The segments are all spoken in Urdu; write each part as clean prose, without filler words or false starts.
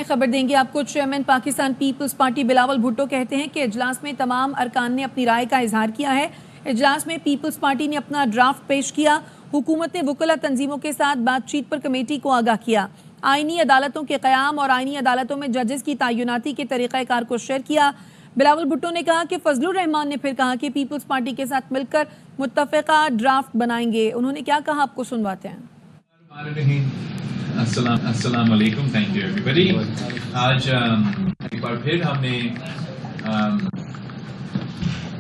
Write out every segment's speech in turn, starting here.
خبر دیں گے آپ کو۔ چیئرمین پاکستان پیپلز پارٹی بلاول بھٹو کہتے ہیں کہ اجلاس میں تمام ارکان نے اپنی رائے کا اظہار کیا ہے۔ اجلاس میں پیپلز پارٹی نے اپنا ڈرافٹ پیش کیا۔ حکومت نے وکلا تنظیموں کے ساتھ بات چیت پر کمیٹی کو آگاہ کیا۔ آئینی عدالتوں کے قیام اور آئینی عدالتوں میں ججز کی تعیناتی کے طریقہ کار کو شیئر کیا۔ بلاول بھٹو نے کہا کہ فضل الرحمان نے پھر کہا کہ پیپلز پارٹی کے ساتھ مل کر متفقہ ڈرافٹ بنائیں گے۔ انہوں نے کیا کہا آپ کو سنواتے ہیں۔ السلام علیکم، تھینک یو ایوری بڈی۔ آج ایک بار پھر ہم نے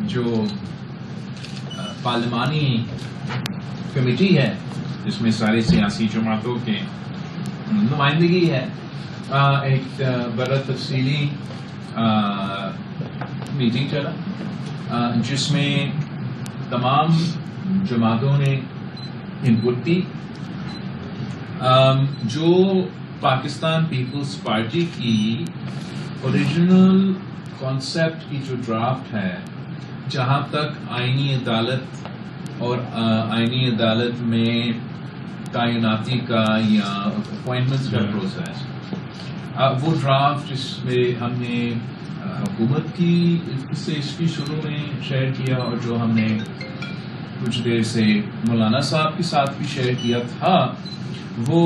جو پارلیمانی کمیٹی ہے جس میں سارے سیاسی جماعتوں کے نمائندگی ہے، ایک بڑا تفصیلی میٹنگ چلا جس میں تمام جماعتوں نے انپٹ دی۔ جو پاکستان پیپلز پارٹی کی اوریجنل کانسیپٹ کی جو ڈرافٹ ہے، جہاں تک آئینی عدالت اور آئینی عدالت میں تعیناتی کا یا اپوائنٹمنٹس کا پروسیس، وہ ڈرافٹ جس میں ہم نے حکومت کی سے اس کی شروع میں شیئر کیا، اور جو ہم نے کچھ دیر سے مولانا صاحب کے ساتھ بھی شیئر کیا تھا، وہ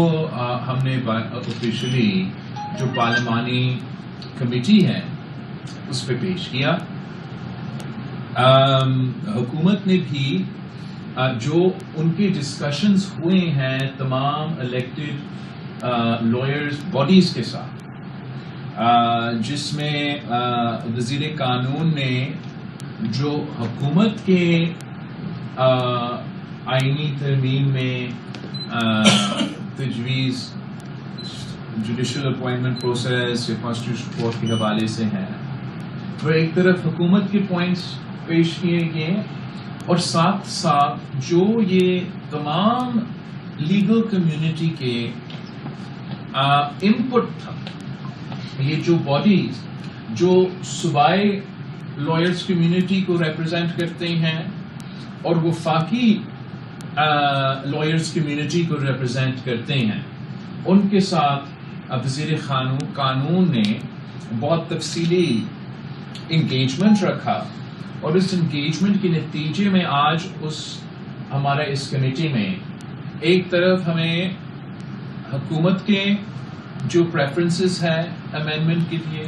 ہم نے آفیشلی جو پارلیمانی کمیٹی ہے اس پہ پیش کیا۔ حکومت نے بھی جو ان کے ڈسکشنز ہوئے ہیں تمام الیکٹڈ لائرز باڈیز کے ساتھ، جس میں وزیر قانون نے جو حکومت کے آئینی ترمیم میں تجویز جوڈیشل اپوائنٹمنٹ پروسیس یا کانسٹیٹیوشن کورٹ کے حوالے سے ہے، وہ ایک طرف حکومت کے پوائنٹس پیش کیے گئے، اور ساتھ ساتھ جو یہ تمام لیگل کمیونٹی کے انپٹ تھا، یہ جو باڈیز جو صوبائی لائرز کمیونٹی کو ریپرزینٹ کرتے ہیں اور وفاقی لائرز کمیونٹی کو ریپرزینٹ کرتے ہیں، ان کے ساتھ وزیر قانون نے بہت تفصیلی انگیجمنٹ رکھا، اور اس انگیجمنٹ کے نتیجے میں آج ہمارا اس کمیٹی میں ایک طرف ہمیں حکومت کے جو پریفرنسز ہیں امینڈمنٹ کے لیے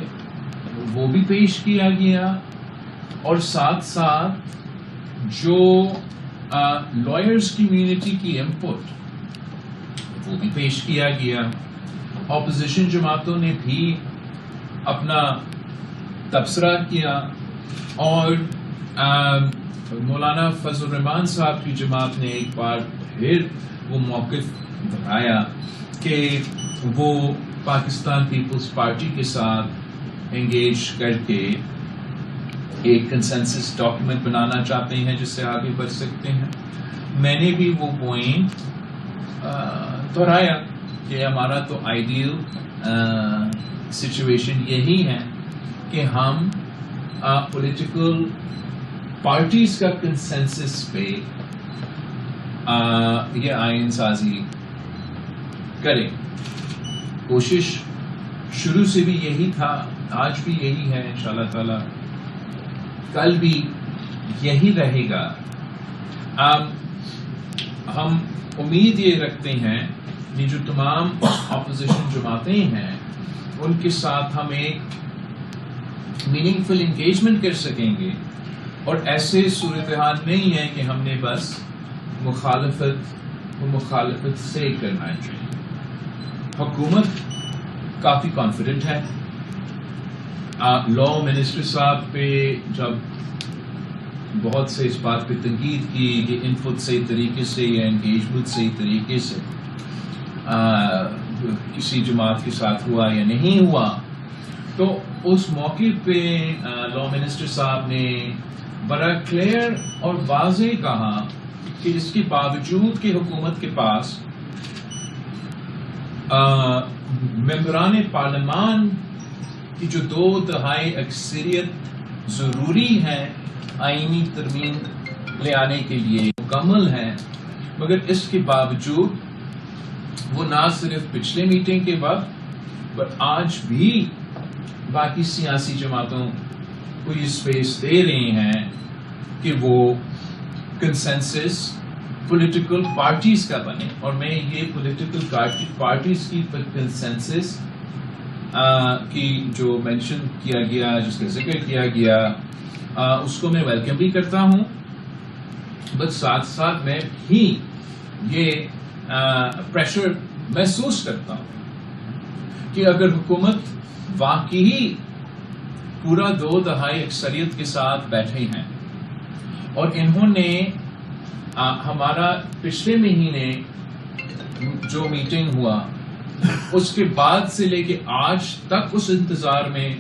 وہ بھی پیش کیا گیا، اور ساتھ ساتھ جو لائرز کمیونٹی کی انپٹ وہ بھی پیش کیا گیا۔ اپوزیشن جماعتوں نے بھی اپنا تبصرہ کیا، اور مولانا فضل الرحمان صاحب کی جماعت نے ایک بار پھر وہ موقف دکھایا کہ وہ پاکستان پیپلز پارٹی کے ساتھ انگیج کر کے ایک کنسنسس ڈاکیومنٹ بنانا چاہتے ہیں جس سے آگے بڑھ سکتے ہیں۔ میں نے بھی وہ پوائنٹ دہرایا کہ ہمارا تو آئیڈیل سچویشن یہی ہے کہ ہم پولیٹیکل پارٹیز کا کنسنسس پہ یہ آئین سازی کریں۔ کوشش شروع سے بھی یہی تھا، آج بھی یہی ہے، انشاءاللہ تعالی کل بھی یہی رہے گا۔ ہم امید یہ رکھتے ہیں کہ جو تمام اپوزیشن جماعتیں ہیں ان کے ساتھ ہم ایک میننگ فل انگیجمنٹ کر سکیں گے، اور ایسے صورتحال نہیں ہے کہ ہم نے بس مخالفت سے کرنا چاہیے۔ حکومت کافی کانفیڈنٹ ہے۔ لا منسٹر صاحب پہ جب بہت سے اس بات پہ تنقید کی کہ انپٹ صحیح طریقے سے یا انگیجمنٹ صحیح طریقے سے کسی جماعت کے ساتھ ہوا یا نہیں ہوا، تو اس موقع پہ لا منسٹر صاحب نے بڑا کلیئر اور واضح کہا کہ اس کے باوجود کہ حکومت کے پاس ممبران پارلیمان کی جو 2/3 اکثریت ضروری ہے آئینی ترمیم لے آنے کے لیے مکمل ہے، مگر اس کے باوجود وہ نہ صرف پچھلے میٹنگ کے وقت بٹ آج بھی باقی سیاسی جماعتوں کو یہ اسپیس دے رہے ہیں کہ وہ کنسنسس پولیٹیکل پارٹیز کا بنے. اور میں یہ پولیٹیکل پارٹیز کی کنسنسس کی جو مینشن کیا گیا، جس کا ذکر کیا گیا، اس کو میں ویلکم بھی کرتا ہوں. بس ساتھ ساتھ میں بھی یہ پریشر محسوس کرتا ہوں کہ اگر حکومت واقعی پورا 2 دہائی اکثریت کے ساتھ بیٹھے ہیں اور انہوں نے ہمارا پچھلے مہینے جو میٹنگ ہوا اس کے بعد سے لے کے آج تک اس انتظار میں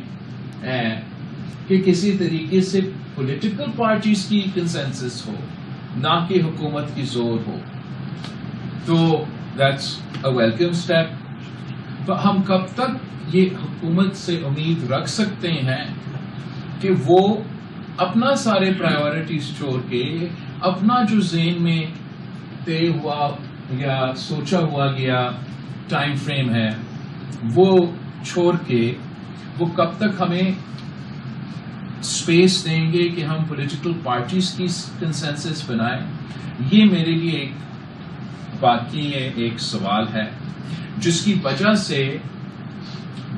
کہ کسی طریقے سے پولیٹیکل پارٹیز کی کنسنسس ہو، نہ کہ حکومت کی زور ہو، تو دیٹس اے ویلکم اسٹیپ. تو ہم کب تک یہ حکومت سے امید رکھ سکتے ہیں کہ وہ اپنا سارے پرائیورٹیز چھوڑ کے اپنا جو ذہن میں طے ہوا یا سوچا ہوا گیا ٹائم فریم ہے وہ چھوڑ کے وہ کب تک ہمیں اسپیس دیں گے کہ ہم پولیٹیکل پارٹیز کی کنسنسس بنائیں؟ یہ میرے لیے ایک باقی ایک سوال ہے، جس کی وجہ سے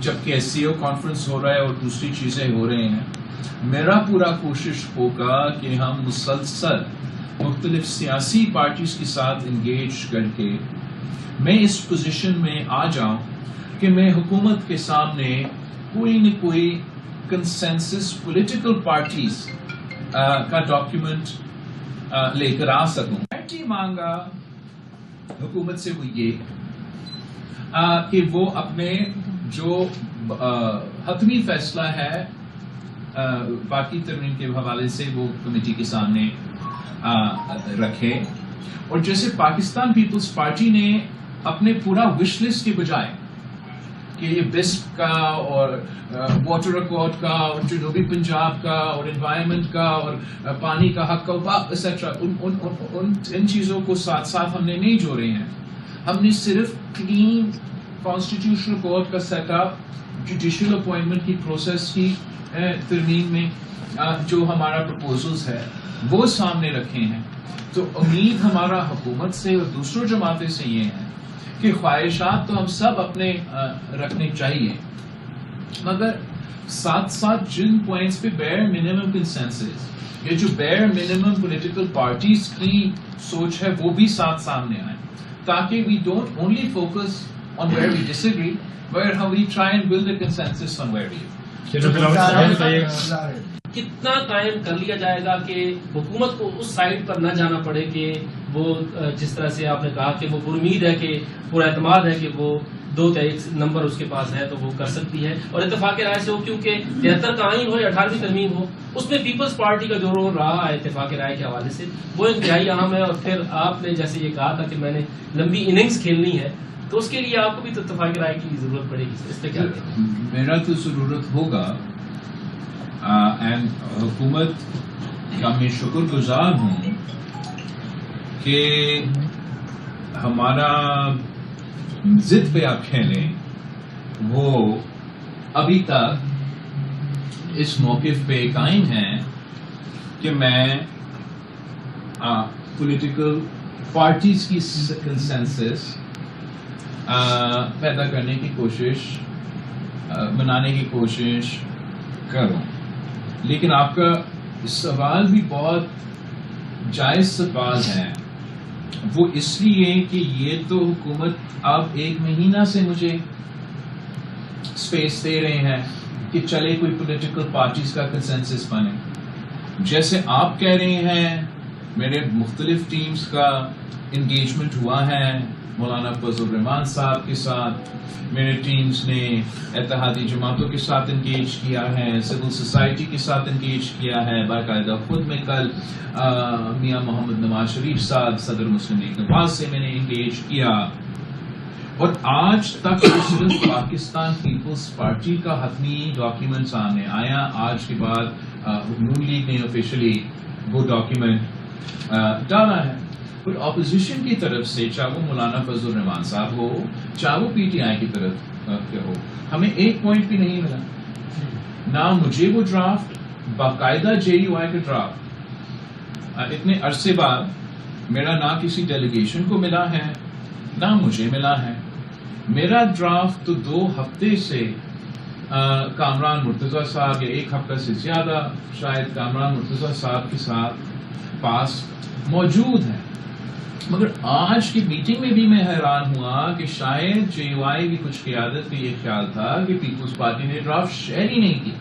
جبکہ ایس سی او کانفرنس ہو رہا ہے اور دوسری چیزیں ہو رہے ہیں، میرا پورا کوشش ہوگا کہ ہم مسلسل مختلف سیاسی پارٹیز کے ساتھ انگیج کر کے میں اس پوزیشن میں آ جاؤں کہ میں حکومت کے سامنے کوئی نہ کوئی کنسنسس پولیٹیکل پارٹیز کا ڈاکیومنٹ لے کر آ سکوں. مانگا حکومت سے وہ یہ کہ وہ اپنے جو حتمی فیصلہ ہے باقی ترمیم کے حوالے سے وہ کمیٹی کے سامنے رکھے. اور جیسے پاکستان پیپلز پارٹی نے اپنے پورا وش لسٹ کے بجائے کہ یہ بسپ کا اور واٹر ایکارڈ کا اور جنوبی پنجاب کا اور انوائرمنٹ کا اور پانی کا حق کا ایسٹرا ان چیزوں کو ساتھ ساتھ ہم نے نہیں جوڑے ہیں. ہم نے صرف کلین کانسٹیٹیوشنل کورٹ کا سیٹ اپ، جوڈیشل اپوائنٹمنٹ کی پروسیس کی ترمیم میں جو ہمارا پرپوزلز ہے وہ سامنے رکھے ہیں. تو امید ہمارا حکومت سے اور دوسروں جماعتیں سے یہ ہے کہ خواہشات تو ہم سب اپنے رکھنے چاہیے، مگر ساتھ ساتھ جن پوائنٹس پہ بیئر منیمم کنسنسس یا جو بیئر منیمم پولیٹیکل پارٹیز کی سوچ ہے وہ بھی ساتھ سامنے آئے، تاکہ we don't only focus on where we disagree, where how we try and build a consensus on where we کتنا قائم کر لیا جائے گا کہ حکومت کو اس سائڈ پر نہ جانا پڑے کہ وہ جس طرح سے آپ نے کہا کہ وہ امید ہے کہ پورا اعتماد ہے کہ وہ 2 نمبر اس کے پاس ہے تو وہ کر سکتی ہے. اور اتفاق رائے سے ہو، کیونکہ 73 کا آئین ہو یا 18ویں ترمیم ہو، اس میں پیپلز پارٹی کا جو رول رہا ہے اتفاق رائے کے حوالے سے وہ انتہائی اہم ہے. اور پھر آپ نے جیسے یہ کہا تھا کہ میں نے لمبی اننگز کھیلنی ہے، تو اس کے لیے آپ کو بھی تو اتفاق رائے کی ضرورت پڑے گی. اس پہ کیا کہتے ہیں؟ میرا تو ضرورت ہوگا، اینڈ حکومت کا میں شکر گزار ہوں کہ ہمارا ضد پہ آپ کھیلیں وہ ابھی تک اس موقف پہ قائم ہے کہ میں پولیٹیکل پارٹیز کی کنسنسس پیدا کرنے کی کوشش، بنانے کی کوشش کروں. لیکن آپ کا سوال بھی بہت جائز سوال ہے، وہ اس لیے کہ یہ تو حکومت اب 1 مہینہ سے مجھے اسپیس دے رہے ہیں کہ چلے کوئی پولیٹیکل پارٹیز کا کنسنسس بنے. جیسے آپ کہہ رہے ہیں میرے مختلف ٹیمز کا انگیجمنٹ ہوا ہے، مولانا فضل الرحمان صاحب کے ساتھ میرے ٹیمز نے اتحادی جماعتوں کے ساتھ انگیج کیا ہے، سول سوسائٹی کے ساتھ انگیج کیا ہے، باقاعدہ خود میں کل میاں محمد نواز شریف صاحب صدر مسلم لیگ نواز سے میں نے انگیج کیا. اور آج تک صرف پاکستان پیپلز پارٹی کا حتمی ڈاکیومنٹ سامنے آیا. آج کے بعد نون لیگ نے آفیشلی وہ ڈاکیومنٹ ڈالا ہے. پر اپوزیشن کی طرف سے چاہے وہ مولانا فضل الرحمان صاحب ہو چاہے وہ پی ٹی آئی کی طرف ہو ہمیں ایک پوائنٹ بھی نہیں ملا. نہ مجھے وہ ڈرافٹ باقاعدہ جے یو آئی کا ڈرافٹ اتنے عرصے بعد میرا نہ کسی ڈیلیگیشن کو ملا ہے نہ مجھے ملا ہے. میرا ڈرافٹ تو 2 ہفتے سے کامران مرتضیٰ صاحب یا 1 ہفتہ سے زیادہ شاید کامران مرتضیٰ صاحب کے ساتھ پاس موجود ہے. مگر آج کی میٹنگ میں بھی میں حیران ہوا کہ شاید جے یو آئی کی کچھ قیادت کا یہ خیال تھا کہ پیپلز پارٹی نے ڈرافٹ شیئر ہی نہیں کی.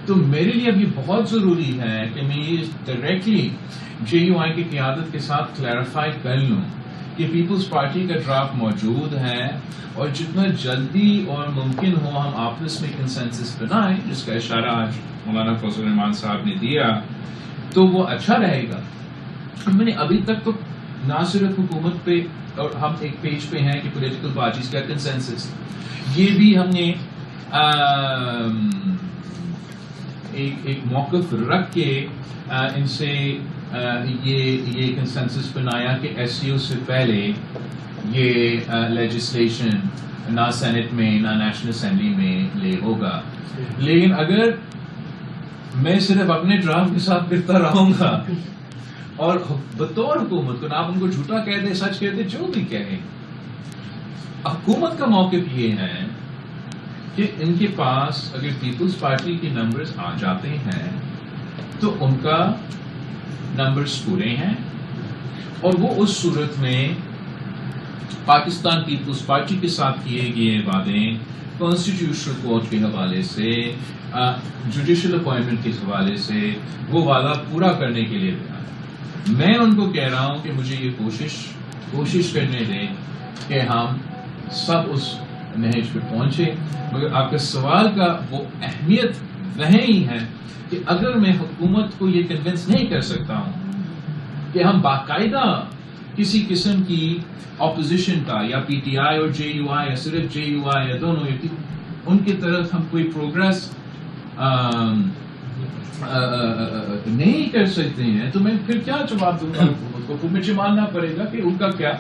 تو میرے لیے اب یہ بہت ضروری ہے کہ میں یہ ڈائریکٹلی جے یو آئی کی قیادت کے ساتھ کلیریفائی کر لوں کہ پیپلز پارٹی کا ڈرافٹ موجود ہے اور جتنا جلدی اور ممکن ہو ہم آپس میں کنسنسس بنائیں جس کا اشارہ آج مولانا فضل الرحمان صاحب نے دیا تو وہ اچھا رہے گا. میں نے ابھی تک تو نہ صرف حکومت پہ اور ہم ایک پیج پہ ہیں کہ پولیٹیکل پارٹیز کا کنسنسس یہ بھی ہم نے ایک موقف رکھ کے ان سے یہ کنسنسس بنایا کہ ایس سی او سے پہلے یہ لیجسلیشن نہ سینٹ میں نہ نیشنل اسمبلی میں لے ہوگا. لیکن اگر میں صرف اپنے ڈرافٹ کے ساتھ پھرتا رہوں گا اور بطور حکومت کو نہ آپ ان کو جھوٹا کہہ دیں سچ کہہ دیں جو بھی کہیں حکومت کا موقف یہ ہے کہ ان کے پاس اگر پیپلز پارٹی کے نمبرز آ جاتے ہیں تو ان کا نمبرز پورے ہیں اور وہ اس صورت میں پاکستان پیپلز پارٹی کے ساتھ کیے گئے وعدے کانسٹیٹیوشنل کورٹ کے حوالے سے جوڈیشل اپوائنٹمنٹ کے حوالے سے وہ وعدہ پورا کرنے کے لیے تیار ہے. میں ان کو کہہ رہا ہوں کہ مجھے یہ کوشش کرنے دیں کہ ہم سب اس نہج پہ پہنچے. مگر آپ کے سوال کا وہ اہمیت وہ ہی ہے کہ اگر میں حکومت کو یہ کنونس نہیں کر سکتا ہوں کہ ہم باقاعدہ کسی قسم کی اپوزیشن کا یا پی ٹی آئی اور جے یو آئی یا صرف جے یو آئی یا دونوں ان کی طرف ہم کوئی پروگرس نہیں کر سکتے ہیں تو میں پھر کیا جواب دوں گا حکومت کو. مجھے ماننا پڑے گا کہ ان کا کیا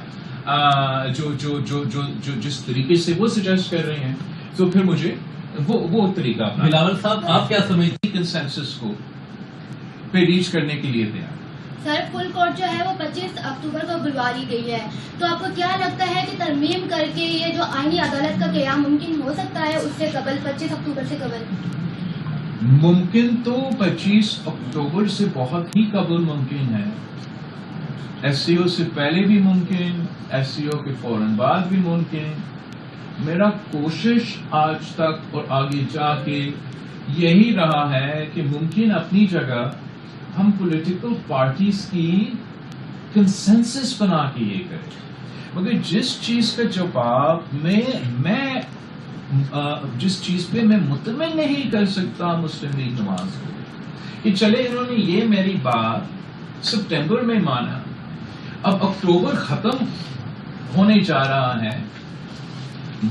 جو جس طریقے سے وہ سجیسٹ کر رہے ہیں تو پھر مجھے وہ طریقہ اپنا. بلاول صاحب آپ کیا سمجھتے ہیں کنسنسس کو پہ ریچ کرنے کے لیے تیار؟ سر فل کورٹ جو ہے وہ 25 اکتوبر کو بلوا لی گئی ہے تو آپ کو کیا لگتا ہے کہ ترمیم کر کے یہ جو آئینی عدالت کا قیام ممکن ہو سکتا ہے اس سے قبل 25 اکتوبر سے قبل؟ ممکن تو 25 اکتوبر سے بہت ہی قبل ممکن ہے. ایس سی او سے پہلے بھی ممکن ایس سی او کے فوراً بعد بھی ممکن. میرا کوشش آج تک اور آگے جا کے یہی رہا ہے کہ ممکن اپنی جگہ ہم پولیٹیکل پارٹیز کی کنسنسس بنا کے یہ کریں. مگر جس چیز کا جواب میں جس چیز پہ میں مطمئن نہیں کر سکتا مسلم لیگ نواز کو کہ چلے انہوں نے یہ میری بات سپٹمبر میں مانا اب اکتوبر ختم ہونے جا رہا ہے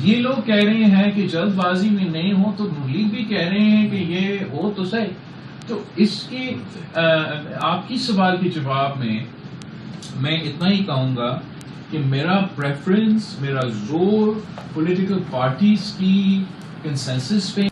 یہ لوگ کہہ رہے ہیں کہ جلد بازی میں نہیں ہو تو لیگ بھی کہہ رہے ہیں کہ یہ ہو تو صحیح. تو اس کی آپ کی سوال کے جواب میں اتنا ہی کہوں گا کہ میرا پریفرنس میرا زور پولیٹیکل پارٹیز کی کنسنسس پہ